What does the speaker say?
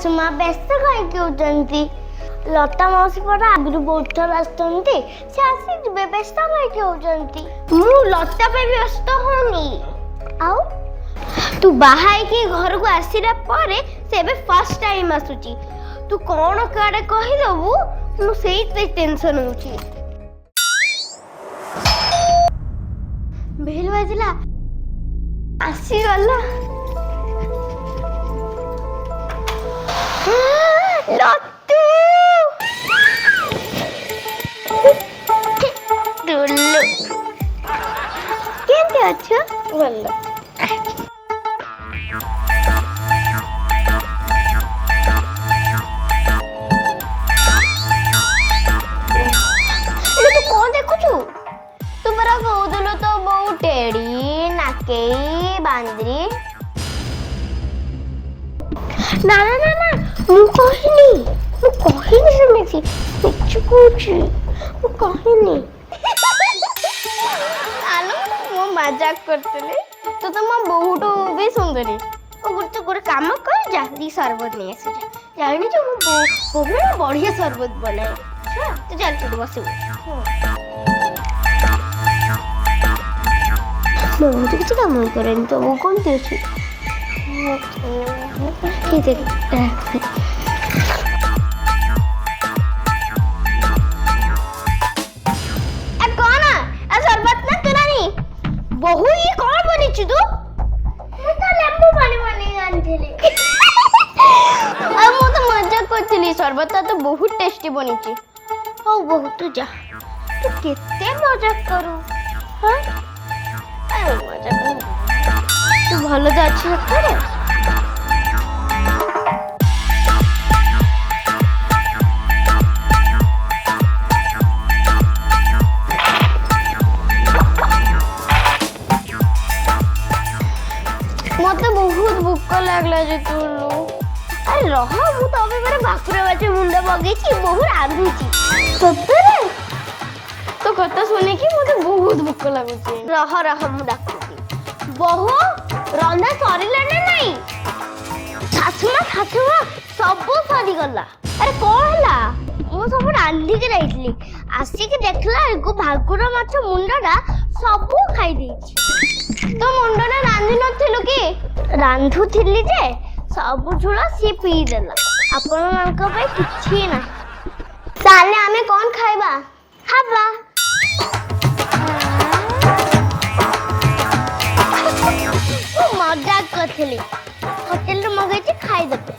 ଶାଶୁ ମା ବ୍ୟସ୍ତ କାହିଁକି ହଉଛନ୍ତି? ଲତା ମାଉସୀ ପରା ଆଗରୁ ବହୁତ ଥର ଆସୁଛନ୍ତି, ସେ ଆସିଯିବେ, ବ୍ୟସ୍ତ କାହିଁକି ହଉଛନ୍ତି? ମୁଁ ଲତା ପାଇଁ ବ୍ୟସ୍ତ ହଉନି। ଆଉ ତୁ ବାହା ହେଇକି ଘରକୁ ଆସିଲା ପରେ ସେ ଏବେ ଫାର୍ଷ୍ଟ ଟାଇମ୍ ଆସୁଛି। ତୁ କଣ କାଳେ କହିଦବୁ, ମୁଁ ସେଇଥିପାଇଁ ଟେନସନ୍ ହଉଛି। ବେଲ୍ ବାଜିଲା, ଆସିଗଲା। ଲତୁ ଟୁଲୁ କେମିତି ଅଛ? ଭଲ। ତୁ କଣ ଦେଖୁଛୁ? ତୁ ପରା କହୁଥିଲୁ ତ ବୋଉ ଟେଡି ନାକେଇ ବାନ୍ଦିରି। ନା ନା ନା ନା, ମୁଁ କହିନି ସେମିତି। ମିଛ କହୁଛି, ମୁଁ କହିନି। ଆଲୋ ମୁଁ ମଜାକ କରିଥିଲି। ତୁ ତ ମୋ ବୋଉଠୁ ବି ସୁନ୍ଦରୀ। ଗୋଟେ କାମ କର, ଜଲ୍ଦି ସରବତ ନେଇ ଆସିଯା। ଜାଣିଛୁ ମୁଁ ବୋଉ ବଢିଆ ସରବତ ବନାଏ। ତୁ ଚାଲ ସେଠି ବସିବୁ। ମୁଁ ତ କିଛି କାମ କରେନି, ତ ମୁଁ କଣ ଅଛି? बहु ये कौन बनीची तू? मैं तो लेंबू पानी बनी आनथिली। अब मु तो मजाक करथिली, सरबत तो बहुत टेस्टी बनीची। औ बहु तू जा, तू केते मजाक करू? हां ए मजाक तू भलो जा अछि सतरे? मत बहुत भूख लगला जे तुलू। अरे रह, मु तो अबे मेरे भाकुर बाचे मुंडा बगेची बहुत रांधुची। सतरे तो कथा सुने कि मते बहुत भूख लागुची। रह मु डाकुची। बहु रंधा सरीला ना नहीं? सासुमा सब सरी गला। अरे कौन हला? मु सब रांधी के जाइतली, आसी के देखला को भाकुर माछ मुंडाडा सब खाई देछि। तो मुंडना रांधी नथिलु कि? रांधुथिली जे सब झोल सी पी देला। आपण मानक पे किछि ना। साले आमे कोन खाइबा? हाबा मजाक करथिली, होटल रे मगैछि खाइ देबे।